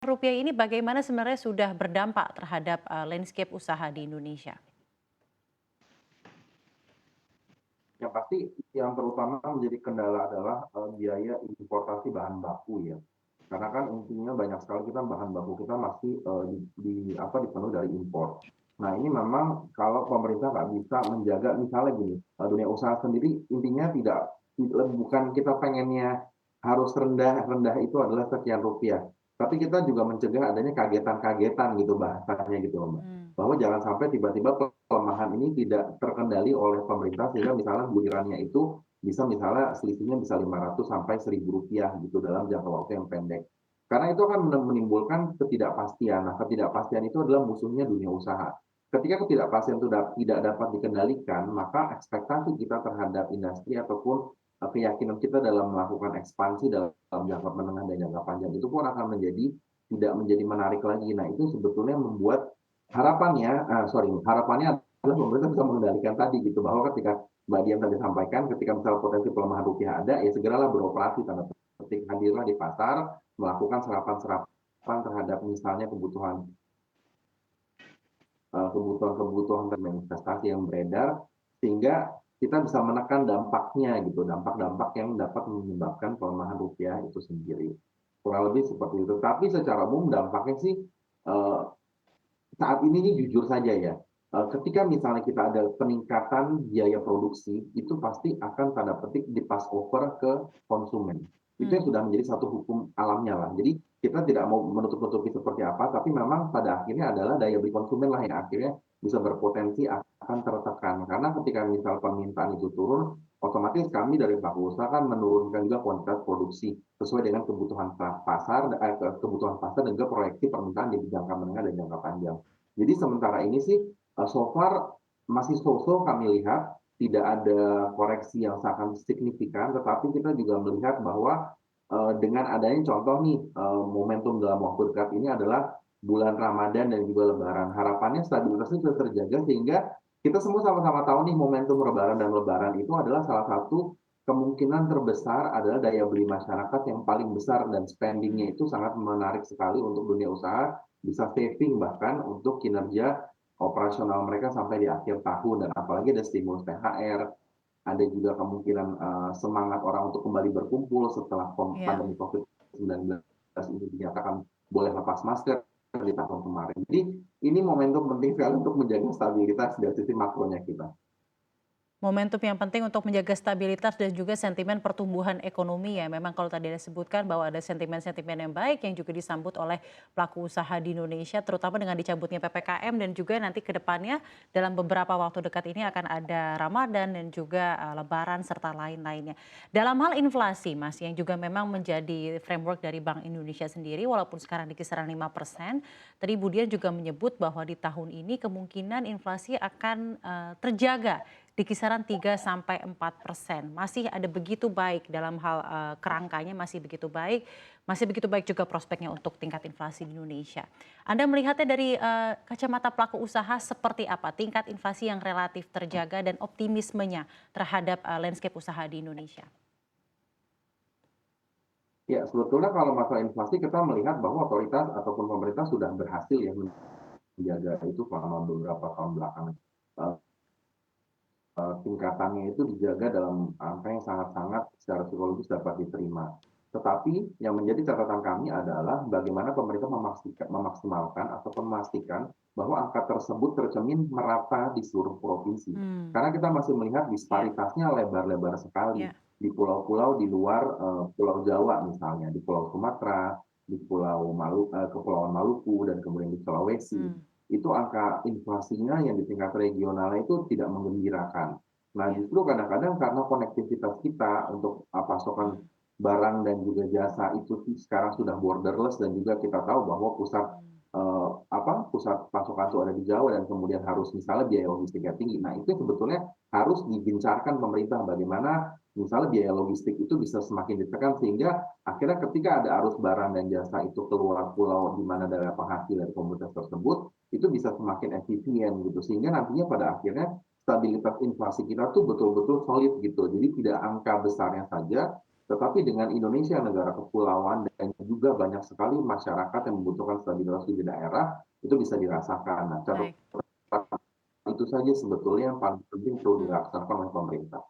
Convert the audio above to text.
Rupiah ini bagaimana sebenarnya sudah berdampak terhadap landscape usaha di Indonesia? Yang pasti yang terutama menjadi kendala adalah, biaya importasi bahan baku ya. Karena kan intinya banyak sekali kita bahan baku kita masih, dipenuhi dari impor. Nah ini memang kalau pemerintah nggak bisa menjaga misalnya gini, dunia usaha sendiri intinya bukan kita pengennya harus rendah itu adalah sekian rupiah, tapi kita juga mencegah adanya kagetan-kagetan gitu bahasanya gitu loh, Mbak. Hmm. Bahwa jangan sampai tiba-tiba pelemahan ini tidak terkendali oleh pemerintah sehingga misalnya gilirannya itu bisa misalnya selisihnya bisa 500 sampai Rp1.000 gitu dalam jangka waktu yang pendek. Karena itu akan menimbulkan ketidakpastian. Nah, ketidakpastian itu adalah musuhnya dunia usaha. Ketika ketidakpastian itu tidak dapat dikendalikan, maka ekspektasi kita terhadap industri ataupun keyakinan kita dalam melakukan ekspansi dalam jangka menengah dan jangka panjang itu pun akan tidak menjadi menarik lagi. Nah, itu sebetulnya membuat harapannya adalah pemerintah bisa mengendalikan tadi gitu, bahwa ketika Mbak Dian tadi sampaikan, ketika misalnya potensi pelemahan rupiah ada, ya segeralah beroperasi, tanda petik, hadirlah di pasar, melakukan serapan-serapan terhadap misalnya kebutuhan dan investasi yang beredar, sehingga kita bisa menekan dampaknya gitu, dampak-dampak yang dapat menyebabkan pelemahan rupiah itu sendiri. Kurang lebih seperti itu. Tapi secara umum dampaknya sih, eee saat ini nih jujur saja ya, ketika misalnya kita ada peningkatan biaya produksi, itu pasti akan tanda petik di-pass over ke konsumen. Itu yang Hmm. sudah menjadi satu hukum alamnya lah. Jadi kita tidak mau menutup-nutupi seperti apa, tapi memang pada akhirnya adalah daya beli konsumen lah yang akhirnya bisa berpotensi akan tertekan. Karena ketika misal permintaan itu turun, otomatis kami dari pelaku usaha kan menurunkan juga kuantitas produksi sesuai dengan kebutuhan pasar dan juga proyeksi permintaan di jangka menengah dan jangka panjang. Jadi sementara ini sih, so far masih so-so kami lihat, tidak ada koreksi yang sangat signifikan, tetapi kita juga melihat bahwa, dengan adanya contoh nih, momentum dalam waktu dekat ini adalah bulan Ramadan dan juga Lebaran. Harapannya stabilitasnya sudah terjaga sehingga kita semua sama-sama tahu nih momentum Lebaran itu adalah salah satu kemungkinan terbesar adalah daya beli masyarakat yang paling besar dan spending-nya Hmm. itu sangat menarik sekali untuk dunia usaha, bisa saving bahkan untuk kinerja operasional mereka sampai di akhir tahun dan apalagi ada stimulus THR, ada juga kemungkinan, semangat orang untuk kembali berkumpul setelah Ya. pandemi COVID-19 ini dinyatakan boleh lepas masker di tahun kemarin. Jadi ini momentum penting sekali untuk menjaga stabilitas dari sisi makronya kita. Momentum yang penting untuk menjaga stabilitas dan juga sentimen pertumbuhan ekonomi ya. Memang kalau tadi Anda sebutkan bahwa ada sentimen-sentimen yang baik yang juga disambut oleh pelaku usaha di Indonesia, terutama dengan dicabutnya PPKM dan juga nanti ke depannya dalam beberapa waktu dekat ini akan ada Ramadan dan juga Lebaran serta lain-lainnya. Dalam hal inflasi Mas, yang juga memang menjadi framework dari Bank Indonesia sendiri walaupun sekarang di kisaran 5%, tadi Budian juga menyebut bahwa di tahun ini kemungkinan inflasi akan terjaga di kisaran 3 sampai 4%. Masih ada begitu baik dalam hal kerangkanya masih begitu baik juga prospeknya untuk tingkat inflasi di Indonesia. Anda melihatnya dari kacamata pelaku usaha seperti apa tingkat inflasi yang relatif terjaga dan optimismenya terhadap landscape usaha di Indonesia? Ya, sebetulnya kalau masalah inflasi kita melihat bahwa otoritas ataupun pemerintah sudah berhasil ya menjaga itu selama beberapa tahun belakangan. Eee tingkatannya itu dijaga dalam angka yang sangat-sangat secara psikologis dapat diterima. Tetapi yang menjadi catatan kami adalah bagaimana pemerintah memaksimalkan ataupun memastikan bahwa angka tersebut tercermin merata di seluruh provinsi. Hmm. Karena kita masih melihat Ya, disparitasnya lebar-lebar sekali ya. di pulau-pulau di luar, Pulau Jawa misalnya, di Pulau Sumatera, di Kepulauan Maluku, dan kemudian di Sulawesi. Hmm. Itu angka inflasinya yang di tingkat regionalnya itu tidak menggembirakan. Nah, Ya. justru kadang-kadang karena konektivitas kita untuk, pasokan Hmm. barang dan juga jasa itu sekarang sudah borderless dan juga kita tahu bahwa Hmm. pusat pasokan itu ada di Jawa dan kemudian harus misalnya biaya logistiknya tinggi. Nah, itu sebetulnya harus digencarkan pemerintah bagaimana misalnya biaya logistik itu bisa semakin ditekan sehingga akhirnya ketika ada arus barang dan jasa itu keluar pulau di mana daerah penghasil dari komoditas tersebut, itu bisa semakin efisien gitu. Sehingga nantinya pada akhirnya stabilitas inflasi kita tuh betul-betul solid gitu. Jadi tidak angka besarnya saja, Tetapi dengan Indonesia negara kepulauan dan juga banyak sekali masyarakat yang membutuhkan stabilitas di daerah, itu bisa dirasakan. Nah, Baik. catatan itu saja sebetulnya yang paling penting perlu Mhm. dilaksanakan oleh pemerintah.